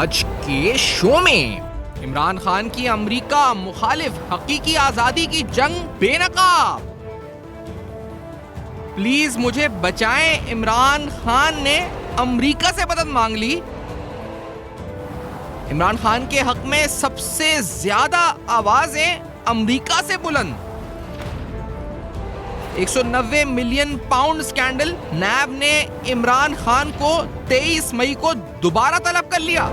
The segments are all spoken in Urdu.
آج کے شو میں عمران خان کی امریکہ مخالف حقیقی آزادی کی جنگ بے نقاب. پلیز مجھے بچائیں, عمران خان نے امریکہ سے مدد مانگ لی. عمران خان کے حق میں سب سے زیادہ آوازیں امریکہ سے بلند. 190 ملین پاؤنڈ سکینڈل, نیب نے عمران خان کو 23 مئی کو دوبارہ طلب کر لیا.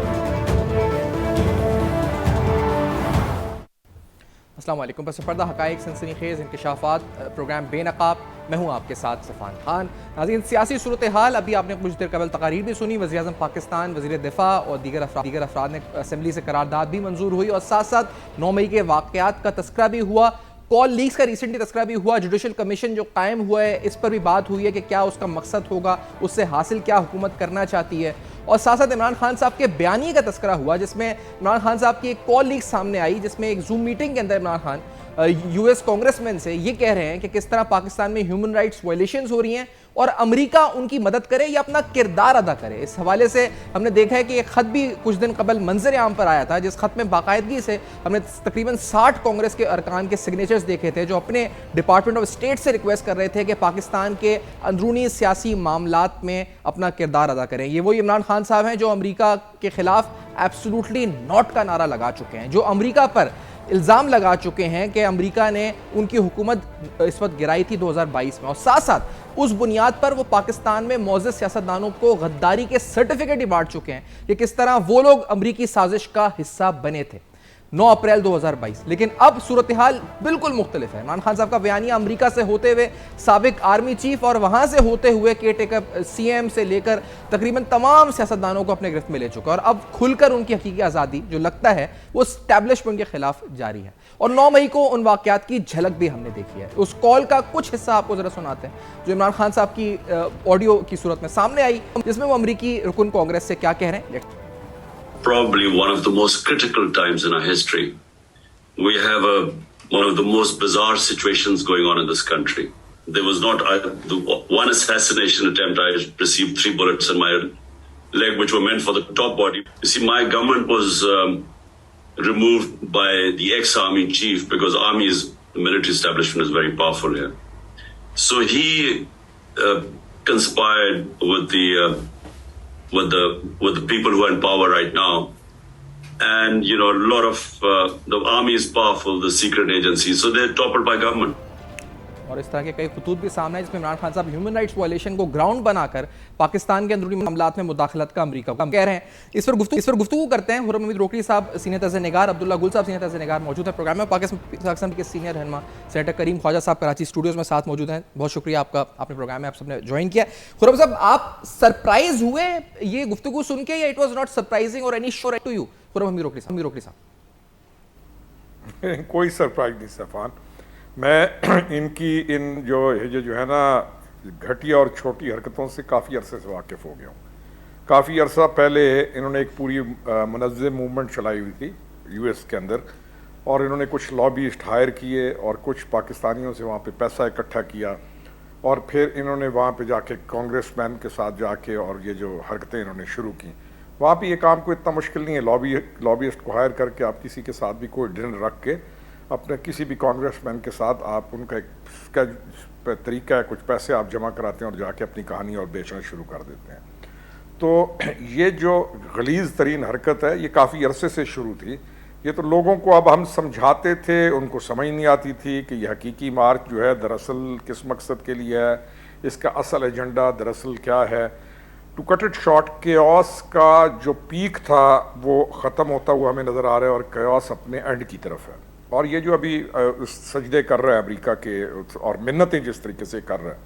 السلام علیکم. پس پردہ حقائق, سنسنی خیز انکشافات, پروگرام بے نقاب. میں ہوں آپ کے ساتھ صفان خان. ناظرین, سیاسی صورتحال ابھی آپ نے کچھ دیر قبل تقاریر بھی سنی. وزیر اعظم پاکستان, وزیر دفاع اور دیگر افراد نے اسمبلی سے قرارداد بھی منظور ہوئی, اور ساتھ ساتھ 9 مئی کے واقعات کا تذکرہ بھی ہوا. کال لیکس کا ریسنٹلی تذکرہ بھی ہوا. جوڈیشل کمیشن جو قائم ہوا ہے, اس پر بھی بات ہوئی ہے کہ کیا اس کا مقصد ہوگا, اس سے حاصل کیا حکومت کرنا چاہتی ہے. اور ساتھ ساتھ عمران خان صاحب کے بیانیے کا تذکرہ ہوا, جس میں عمران خان صاحب کی ایک کال لیک سامنے آئی, جس میں ایک زوم میٹنگ کے اندر عمران خان یو ایس کانگریس مین سے یہ کہہ رہے ہیں کہ کس طرح پاکستان میں ہیومن رائٹس وائلیشنز ہو رہی ہیں اور امریکہ ان کی مدد کرے یا اپنا کردار ادا کرے. اس حوالے سے ہم نے دیکھا ہے کہ ایک خط بھی کچھ دن قبل منظر عام پر آیا تھا, جس خط میں باقاعدگی سے ہم نے تقریباً 60 کانگریس کے ارکان کے سگنیچرز دیکھے تھے, جو اپنے ڈپارٹمنٹ آف اسٹیٹ سے ریکویسٹ کر رہے تھے کہ پاکستان کے اندرونی سیاسی معاملات میں اپنا کردار ادا کریں. یہ وہی عمران خان صاحب ہیں جو امریکہ کے خلاف ایبسولوٹلی ناٹ کا نعرہ لگا چکے ہیں, جو امریکہ پر الزام لگا چکے ہیں کہ امریکہ نے ان کی حکومت اس وقت گرائی تھی 2022 میں, اور ساتھ ساتھ اس بنیاد پر وہ پاکستان میں معزز سیاستدانوں کو غداری کے سرٹیفکیٹ ہی بانٹ چکے ہیں کہ کس طرح وہ لوگ امریکی سازش کا حصہ بنے تھے 9 اپریل 2022. لیکن اب صورتحال بالکل مختلف ہے. عمران خان صاحب کا بیانیہ امریکہ سے ہوتے ہوئے سابق آرمی چیف اور وہاں سے ہوتے ہوئے کیئر ٹیکر سی ایم سے لے کر تقریباً تمام سیاستدانوں کو اپنے گرفت میں لے چکا, اور اب کھل کر ان کی حقیقی آزادی جو لگتا ہے وہ اسٹیبلشمنٹ کے خلاف جاری ہے. اور 9 مئی کو ان واقعات کی جھلک بھی ہم نے دیکھی ہے. اس کال کا کچھ حصہ آپ کو ذرا سناتے ہیں جو عمران خان صاحب کی آڈیو کی صورت میں سامنے آئی, جس میں وہ امریکی رکن کانگریس سے کیا کہہ رہے ہیں. Probably one of the most critical times in our history. We have one of the most bizarre situations going on in this country. There was not the one assassination attempt. I received 3 bullets in my leg, which were meant for the top body. You see, my government was removed by the ex-army chief because the military establishment is very powerful here. So he conspired with the people who are in power right now. And, you know, a lot of the army is powerful, the secret agencies, so they're toppled by government. اور اس طرح کے کئی خطوط بھی سامنے ہیں, جس میں عمران خان صاحب ہیومن رائٹس وائلیشن کو گراؤنڈ بنا کر پاکستان کے اندرونی معاملات میں مداخلت کا امریکہ کو کہہ رہے ہیں. اس پر گفتگو کرتے ہیں. خرم حمید روکڑی صاحب سینئر طرز نگار, عبداللہ گل صاحب سینئر طرز نگار موجود ہیں پروگرام میں. پاکستان کے سینئر رہنما سینیٹر کریم خواجہ صاحب کراچی اسٹوڈیوز میں ساتھ موجود ہیں. بہت شکریہ آپ کا, آپ نے پروگرام میں آپ سب نے جوائن کیا. خرم صاحب, آپ سرپرائز ہوئے یہ گفتگو سن کے, یا اٹ واز ناٹ سرپرائزنگ اور اینی شور ٹو یو؟ خرم حمید روکڑی صاحب. کوئی سرپرائز نہیں صفان. میں ان کی جو ہے نا گھٹیا اور چھوٹی حرکتوں سے کافی عرصے سے واقف ہو گیا ہوں. کافی عرصہ پہلے انہوں نے ایک پوری منظم موومنٹ چلائی ہوئی تھی یو ایس کے اندر, اور انہوں نے کچھ لابیسٹ ہائر کیے اور کچھ پاکستانیوں سے وہاں پہ پیسہ اکٹھا کیا, اور پھر انہوں نے وہاں پہ جا کے کانگریس مین کے ساتھ جا کے اور یہ جو حرکتیں انہوں نے شروع کی. وہاں پہ یہ کام کوئی اتنا مشکل نہیں ہے. لابیسٹ کو ہائر کر کے آپ کسی کے ساتھ بھی کوئی ڈنر رکھ کے اپنے کسی بھی کانگریس مین کے ساتھ آپ ان کا ایک طریقہ ہے, کچھ پیسے آپ جمع کراتے ہیں اور جا کے اپنی کہانی اور بیچنا شروع کر دیتے ہیں. تو یہ جو غلیظ ترین حرکت ہے یہ کافی عرصے سے شروع تھی. یہ تو لوگوں کو اب ہم سمجھاتے تھے, ان کو سمجھ نہیں آتی تھی کہ یہ حقیقی مارچ جو ہے دراصل کس مقصد کے لیے ہے, اس کا اصل ایجنڈا دراصل کیا ہے. To cut it short, chaos کا جو پیک تھا وہ ختم ہوتا ہوا ہمیں نظر آ رہا ہے, اور کیوس اپنے اینڈ کی طرف ہے. اور یہ جو ابھی سجدے کر رہا ہے امریکہ کے, اور منتیں جس طریقے سے کر رہا ہے,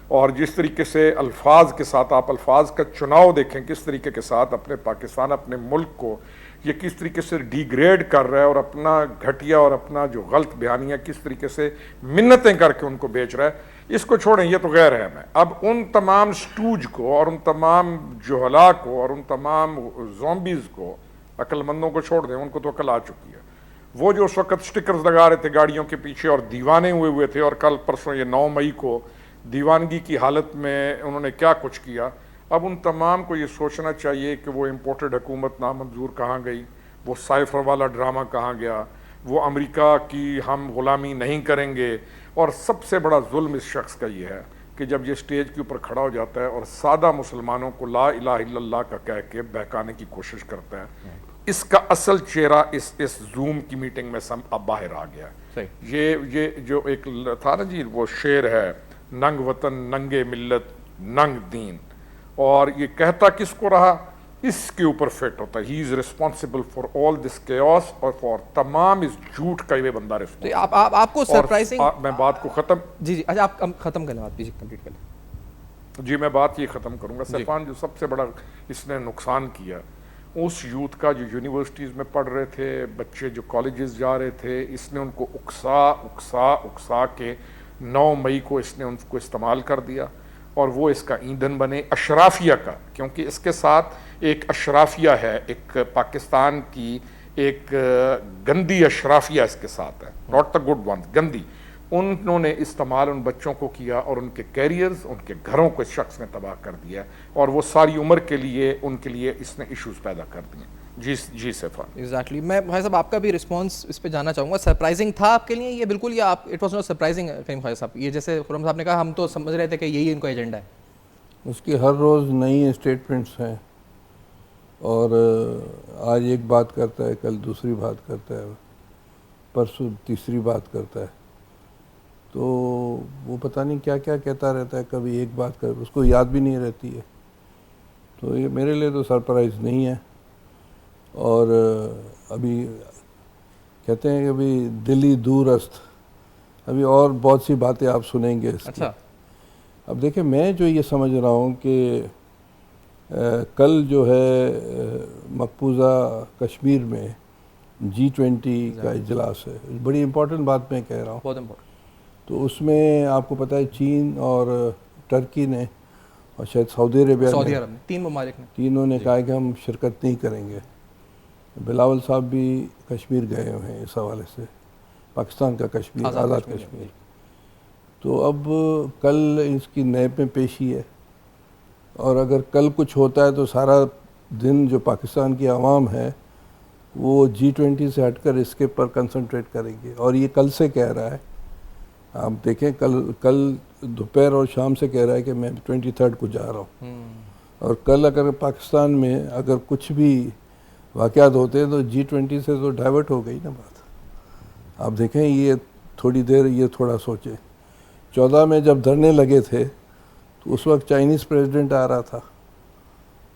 اور جس طریقے سے الفاظ کے ساتھ, آپ الفاظ کا چناؤ دیکھیں کس طریقے کے ساتھ اپنے پاکستان, اپنے ملک کو یہ کس طریقے سے ڈیگریڈ کر رہا ہے, اور اپنا گھٹیا اور اپنا جو غلط بیانیہ کس طریقے سے منتیں کر کے ان کو بیچ رہا ہے. اس کو چھوڑیں, یہ تو غیر ہے. میں اب ان تمام سٹوج کو اور ان تمام جہلا کو اور ان تمام زومبیز کو, عقل مندوں کو چھوڑ دیں, ان کو تو عقل آ چکی ہے. وہ جو اس وقت سٹکرز لگا رہے تھے گاڑیوں کے پیچھے اور دیوانے ہوئے تھے, اور کل پرسوں یہ 9 مئی کو دیوانگی کی حالت میں انہوں نے کیا کچھ کیا. اب ان تمام کو یہ سوچنا چاہیے کہ وہ امپورٹڈ حکومت نامنظور کہاں گئی, وہ سائفر والا ڈرامہ کہاں گیا, وہ امریکہ کی ہم غلامی نہیں کریں گے. اور سب سے بڑا ظلم اس شخص کا یہ ہے کہ جب یہ سٹیج کے اوپر کھڑا ہو جاتا ہے اور سادہ مسلمانوں کو لا الہ الا اللہ کا کہہ کے بہکانے کی کوشش کرتا ہے, اس کا اصل چہرہ اس زوم کی میٹنگ میں اب باہر آ گیا. یہ جو ایک تھا نا جی, وہ شعر ہے, ننگ وطن ننگے ملت ننگ دین, اور یہ کہتا کس کو رہا, اس کے اوپر فٹ ہوتا ہے. He is responsible for all this chaos, اور فار تمام اس جھوٹ کا یہ بندہ ریسپانسبل. آپ کو سرپرائزنگ, میں بات کو ختم, جی اچھا آپ ختم کریں, بات کمپلیٹ کر لیں. جی میں بات یہ ختم کروں گا. سیفان جو سب سے بڑا اس نے نقصان کیا, اس یوتھ کا جو یونیورسٹیز میں پڑھ رہے تھے, بچے جو کالجز جا رہے تھے, اس نے ان کو اکسا کے 9 مئی کو اس نے ان کو استعمال کر دیا, اور وہ اس کا ایندھن بنے اشرافیہ کا. کیونکہ اس کے ساتھ ایک اشرافیہ ہے, ایک پاکستان کی ایک گندی اشرافیہ اس کے ساتھ ہے, ناٹ دا گڈ ون, گندی. انہوں نے استعمال ان بچوں کو کیا اور ان کے کیریئرز, ان کے گھروں کو اس شخص نے تباہ کر دیا, اور وہ ساری عمر کے لیے ان کے لیے اس نے ایشوز پیدا کر دیے. جی سیفان, ایگزیکٹلی. میں بھائی صاحب آپ کا بھی رسپانس اس پہ جاننا چاہوں گا. سرپرائزنگ تھا آپ کے لیے یہ بالکل, یا آپ اٹ واز ناٹ سرپرائزنگ کریم خواجہ صاحب, یہ جیسے خرم صاحب نے کہا ہم تو سمجھ رہے تھے کہ یہی ان کا ایجنڈا ہے. اس کی ہر روز نئی اسٹیٹمنٹس ہیں, اور آج ایک بات کرتا ہے, کل دوسری بات کرتا ہے, پرسوں تیسری بات کرتا ہے. تو وہ پتہ نہیں کیا کیا کہتا رہتا ہے, کبھی ایک بات کر اس کو یاد بھی نہیں رہتی ہے. تو یہ میرے لیے تو سرپرائز نہیں ہے. اور ابھی کہتے ہیں کہ ابھی دلی دور است, ابھی اور بہت سی باتیں آپ سنیں گے اس کی. اچھا, اب دیکھیں میں جو یہ سمجھ رہا ہوں کہ کل جو ہے مقبوضہ کشمیر میں G20 کا اجلاس ہے, بڑی امپورٹنٹ بات میں کہہ رہا ہوں. بہت امپورٹنٹ. تو اس میں آپ کو پتہ ہے چین اور ٹرکی نے اور شاید سعودی عرب نے, 3 ممالک نے, تینوں نے کہا کہ ہم شرکت نہیں کریں گے. بلاول صاحب بھی کشمیر گئے ہوئے ہیں اس حوالے سے, پاکستان کا کشمیر, آزاد کشمیر. تو اب کل اس کی نیب میں پیشی ہے, اور اگر کل کچھ ہوتا ہے تو سارا دن جو پاکستان کی عوام ہے وہ G20 سے ہٹ کر اس کے پر کنسنٹریٹ کریں گے. اور یہ کل سے کہہ رہا ہے, آپ دیکھیں کل دوپہر اور شام سے کہہ رہا ہے کہ میں 23 کو جا رہا ہوں. اور کل اگر پاکستان میں اگر کچھ بھی واقعات ہوتے ہیں تو G20 سے تو ڈائیورٹ ہو گئی نا بات. آپ دیکھیں یہ تھوڑی دیر, یہ تھوڑا سوچیں. 14 میں جب دھرنے لگے تھے تو اس وقت چائنیز پریزیڈنٹ آ رہا تھا,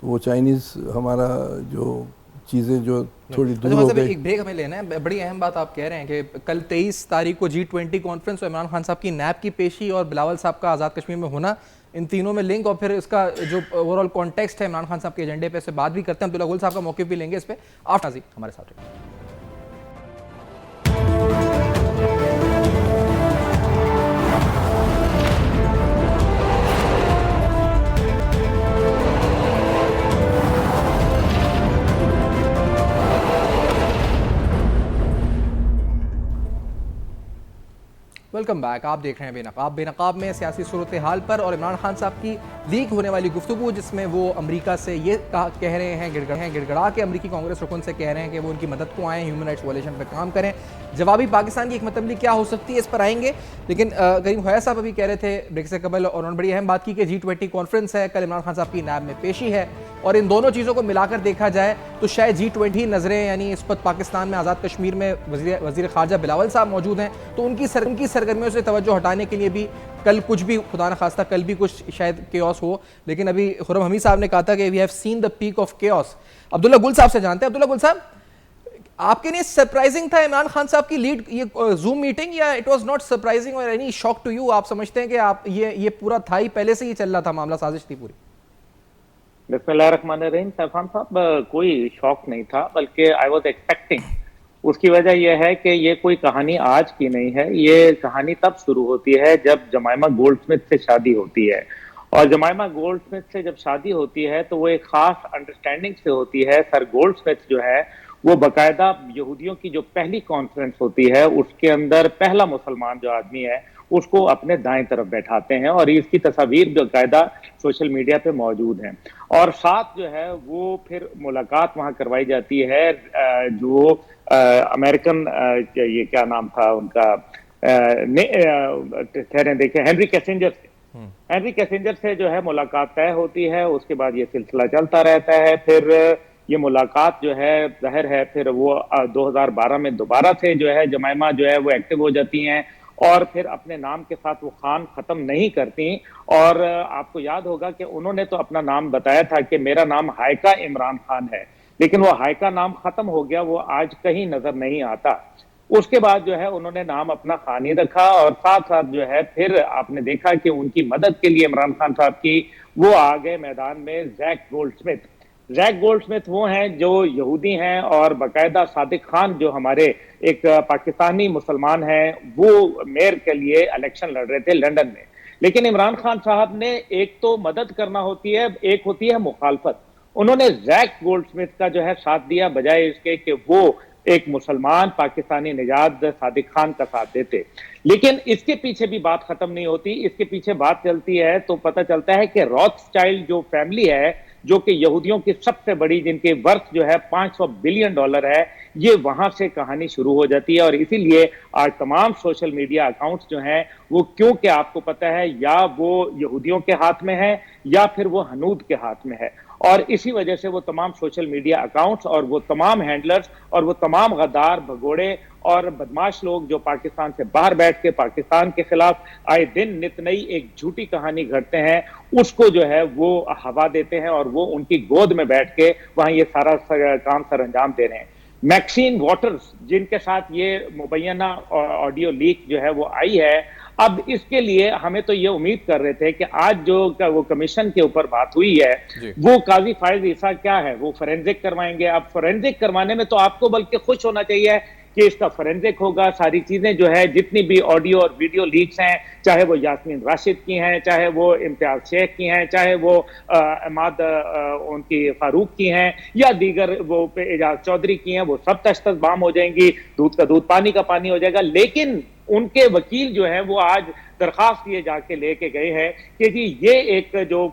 تو وہ چائنیز ہمارا جو چیزیں جو تھوڑی دور ہو گئی. ایک بریک ہمیں لینا ہے. بڑی اہم بات آپ کہہ رہے ہیں کہ کل 23 تاریخ کو G20 کانفرنس, عمران خان صاحب کی نیب کی پیشی اور بلاول صاحب کا آزاد کشمیر میں ہونا, ان تینوں میں لنک, اور پھر اس کا جو اوور آل کانٹیکسٹ ہے عمران خان صاحب کے ایجنڈے پہ, سے بات بھی کرتے ہیں. عبداللہ گل صاحب کا موقف بھی لیں گے اس پہ. آپ ناظرین ہمارے ساتھ رہیں. Welcome back. آپ دیکھ رہے ہیں بے نقاب. بے نقاب میں سیاسی صورتحال پر اور عمران خان صاحب کی لیک ہونے والی گفتگو, جس میں وہ امریکہ سے یہ کہہ رہے ہیں, گڑگڑا کے امریکی کانگریس رکن سے کہہ رہے ہیں کہ وہ ان کی مدد کو آئیں, ہیومن رائٹس وائلیشن پہ کام کریں. جوابی پاکستان کی حکمت عملی کیا ہو سکتی ہے, اس پر آئیں گے. لیکن کریم خواجہ صاحب ابھی کہہ رہے تھے بریک سے قبل, اور انہوں نے بڑی اہم بات کی کہ G20 کانفرنس ہے, کل عمران خان صاحب کی نیب میں پیشی ہے, اور ان دونوں چیزوں کو ملا کر دیکھا جائے تو شاید G20 نظریں, یعنی اس وقت پاکستان میں آزاد کشمیر میں وزیر خارجہ بلاول صاحب موجود ہیں, تو ان کی سرگرمیوں سے توجہ ہٹانے کے لیے بھی کل کچھ بھی, خدا نخواستہ کل بھی کچھ شاید کیوس ہو. لیکن ابھی خرم حمید صاحب نے کہا تھا کہ we have seen the peak of chaos. Abdullah Gul صاحب سے جانتے ہیں. عبداللہ گل صاحب, آپ کے لیے سرپرائزنگ تھا عمران خان صاحب کی لیڈ, یہ زوم میٹنگ, یا اٹ واز ناٹ سرپرائزنگ اور اینی شاک ٹو یو؟ آپ سمجھتے ہیں کہ آپ یہ پورا تھا ہی, پہلے سے ہی چل رہا تھا معاملہ, سازش تھی پوری؟ بسم اللہ الرحمن الرحیم. سیفان صاحب, کوئی شوق نہیں تھا, بلکہ آئی واز ایکسپیکٹنگ. اس کی وجہ یہ ہے کہ یہ کوئی کہانی آج کی نہیں ہے, یہ کہانی تب شروع ہوتی ہے جب جمائمہ گولڈ سمتھ سے شادی ہوتی ہے. اور جمائمہ گولڈ سمتھ سے جب شادی ہوتی ہے تو وہ ایک خاص انڈرسٹینڈنگ سے ہوتی ہے. سر گولڈ سمتھ جو ہے وہ باقاعدہ یہودیوں کی جو پہلی کانفرنس ہوتی ہے اس کے اندر پہلا مسلمان جو آدمی ہے اس کو اپنے دائیں طرف بیٹھاتے ہیں اور اس کی تصاویر جو باقاعدہ سوشل میڈیا پہ موجود ہیں. اور ساتھ جو ہے وہ پھر ملاقات وہاں کروائی جاتی ہے جو امریکن یہ کیا نام تھا ان کا ٹھہریں دیکھیں ہنری کیسنجر سے. ہنری کیسنجر سے جو ہے ملاقات طے ہوتی ہے. اس کے بعد یہ سلسلہ چلتا رہتا ہے. پھر یہ ملاقات جو ہے ظاہر ہے پھر وہ 2012 میں دوبارہ سے جو ہے جمائمہ جو ہے وہ ایکٹیو ہو جاتی ہیں اور پھر اپنے نام کے ساتھ وہ خان ختم نہیں کرتی. اور آپ کو یاد ہوگا کہ انہوں نے تو اپنا نام بتایا تھا کہ میرا نام ہائکہ عمران خان ہے, لیکن وہ ہائکہ نام ختم ہو گیا, وہ آج کہیں نظر نہیں آتا. اس کے بعد جو ہے انہوں نے نام اپنا خانی رکھا اور ساتھ ساتھ جو ہے پھر آپ نے دیکھا کہ ان کی مدد کے لیے عمران خان صاحب کی وہ آ گئے میدان میں زیک گولڈ سمتھ. زیک گولڈ سمتھ وہ ہیں جو یہودی ہیں اور باقاعدہ صادق خان جو ہمارے ایک پاکستانی مسلمان ہیں وہ میئر کے لیے الیکشن لڑ رہے تھے لندن میں. لیکن عمران خان صاحب نے ایک تو مدد کرنا ہوتی ہے, ایک ہوتی ہے مخالفت. انہوں نے زیک گولڈ سمتھ کا جو ہے ساتھ دیا بجائے اس کے کہ وہ ایک مسلمان پاکستانی نژاد صادق خان کا ساتھ دیتے. لیکن اس کے پیچھے بھی بات ختم نہیں ہوتی. اس کے پیچھے بات چلتی ہے تو پتہ چلتا ہے کہ روتھ چائلڈ جو فیملی ہے جو کہ یہودیوں کی سب سے بڑی, جن کے ورث جو ہے $500 بلین ہے, یہ وہاں سے کہانی شروع ہو جاتی ہے. اور اسی لیے آج تمام سوشل میڈیا اکاؤنٹس جو ہیں وہ کیونکہ آپ کو پتہ ہے یا وہ یہودیوں کے ہاتھ میں ہے یا پھر وہ ہنود کے ہاتھ میں ہے. اور اسی وجہ سے وہ تمام سوشل میڈیا اکاؤنٹس اور وہ تمام ہینڈلرز اور وہ تمام غدار بھگوڑے اور بدماش لوگ جو پاکستان سے باہر بیٹھ کے پاکستان کے خلاف آئے دن نت نئی ایک جھوٹی کہانی گھڑتے ہیں, اس کو جو ہے وہ ہوا دیتے ہیں اور وہ ان کی گود میں بیٹھ کے وہاں یہ سارا کام سر انجام دے رہے ہیں. میکسین واٹرز جن کے ساتھ یہ مبینہ آڈیو لیک جو ہے وہ آئی ہے, اب اس کے لیے ہمیں تو یہ امید کر رہے تھے کہ آج جو وہ کمیشن کے اوپر بات ہوئی ہے وہ قاضی فائز عیسیٰ کیا ہے وہ فورینزک کروائیں گے. اب فورینزک کروانے میں تو آپ کو بلکہ خوش ہونا چاہیے کہ اس کا فورینزک ہوگا. ساری چیزیں جو ہے جتنی بھی آڈیو اور ویڈیو لیکس ہیں, چاہے وہ یاسمین راشد کی ہیں, چاہے وہ امتیاز شیخ کی ہیں, چاہے وہ عماد ان کی فاروق کی ہیں یا دیگر وہ اعجاز چودھری کی ہیں, وہ سب تشتت بام ہو جائیں گی, دودھ کا دودھ پانی کا پانی ہو جائے گا. لیکن ان کے وکیل جو ہیں وہ آج درخواست یہ جا کے لے کے گئے ہیں کہ جی یہ ایک جو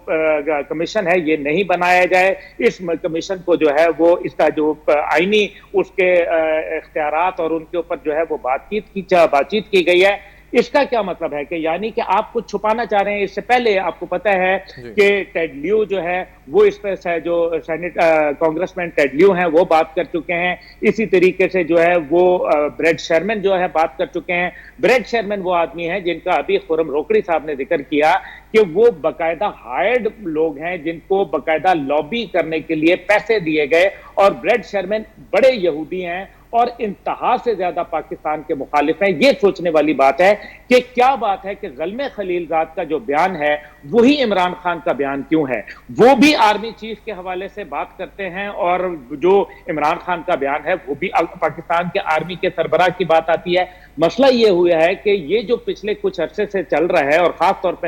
کمیشن ہے یہ نہیں بنایا جائے. اس کمیشن کو جو ہے وہ اس کا جو آئینی اس کے اختیارات اور ان کے اوپر جو ہے وہ بات چیت کی گئی ہے. اس کا کیا مطلب ہے کہ یعنی کہ آپ کچھ چھپانا چاہ رہے ہیں. اس سے پہلے آپ کو پتہ ہے کہ ٹیڈ لیو جو ہے وہ اس پہ جو کانگریسمین ٹیڈ لیو ہیں وہ بات کر چکے ہیں. اسی طریقے سے جو ہے وہ بریڈ شرمن جو ہے بات کر چکے ہیں. بریڈ شرمن وہ آدمی ہیں جن کا ابھی خرم روکڑی صاحب نے ذکر کیا کہ وہ باقاعدہ ہائرڈ لوگ ہیں جن کو باقاعدہ لابی کرنے کے لیے پیسے دیے گئے. اور بریڈ شرمن بڑے یہودی ہیں اور انتہا سے زیادہ پاکستان کے مخالف ہیں. یہ سوچنے والی بات ہے کہ کیا بات ہے کہ زلمے خلیل زاد کا جو بیان ہے وہی عمران خان کا بیان کیوں ہے. وہ بھی آرمی چیف کے حوالے سے بات کرتے ہیں اور جو عمران خان کا بیان ہے وہ بھی پاکستان کے آرمی کے سربراہ کی بات آتی ہے. مسئلہ یہ ہوا ہے کہ یہ جو پچھلے کچھ عرصے سے چل رہا ہے اور خاص طور پہ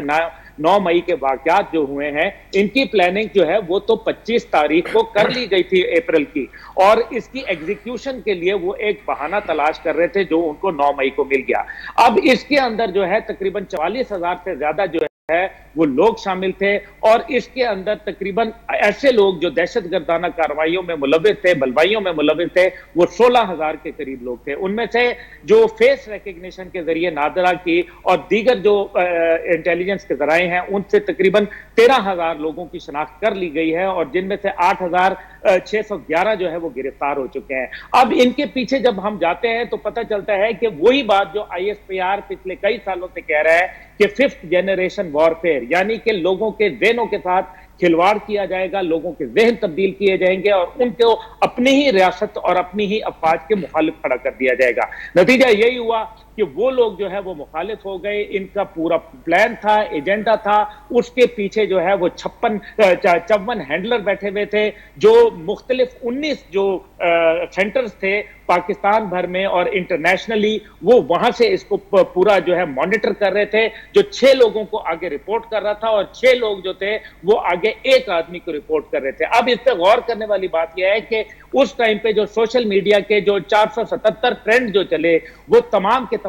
9 مئی کے واقعات جو ہوئے ہیں ان کی پلاننگ جو ہے وہ تو 25 تاریخ کو کر لی گئی تھی اپریل کی, اور اس کی ایگزیکیوشن کے لیے وہ ایک بہانہ تلاش کر رہے تھے جو ان کو 9 مئی کو مل گیا. اب اس کے اندر جو ہے تقریباً 44,000 سے زیادہ جو ہے وہ لوگ شامل تھے اور اس کے اندر تقریباً ایسے لوگ جو دہشت گردانہ کارروائیوں میں ملوث تھے, بلوائیوں میں ملوث تھے, وہ 16,000 کے قریب لوگ تھے. ان میں سے جو فیس ریکگنیشن کے ذریعے نادرا کی اور دیگر جو انٹیلیجنس کے ذرائع ہیں ان سے تقریباً 13,000 لوگوں کی شناخت کر لی گئی ہے اور جن میں سے 8,611 جو ہے وہ گرفتار ہو چکے ہیں. اب ان کے پیچھے جب ہم جاتے ہیں تو پتہ چلتا ہے کہ وہی بات جو ISPR پچھلے کئی سالوں سے کہہ رہا ہے کہ 5th جنریشن وارفیئر, یعنی کہ لوگوں کے ذہنوں کے ساتھ کھلواڑ کیا جائے گا, لوگوں کے ذہن تبدیل کیے جائیں گے اور ان کو اپنی ہی ریاست اور اپنی ہی افواج کے مخالف کھڑا کر دیا جائے گا. نتیجہ یہی ہوا کہ وہ لوگ جو ہے وہ مخالف ہو گئے. ان کا پورا پلان تھا, ایجنڈا تھا, اس کے پیچھے جو ہے وہ 54 ہینڈلر بیٹھے ہوئے تھے جو مختلف 19 جو سینٹرز تھے پاکستان بھر میں اور انٹرنیشنلی, وہ وہاں سے اس کو پورا جو ہے مانیٹر کر رہے تھے, جو 6 لوگوں کو آگے رپورٹ کر رہا تھا اور 6 لوگ جو تھے وہ آگے ایک آدمی کو رپورٹ کر رہے تھے. اب اس پہ غور کرنے والی بات یہ ہے کہ اس ٹائم پہ جو سوشل میڈیا کے جو 477 ٹرینڈ جو چلے وہ تمام کے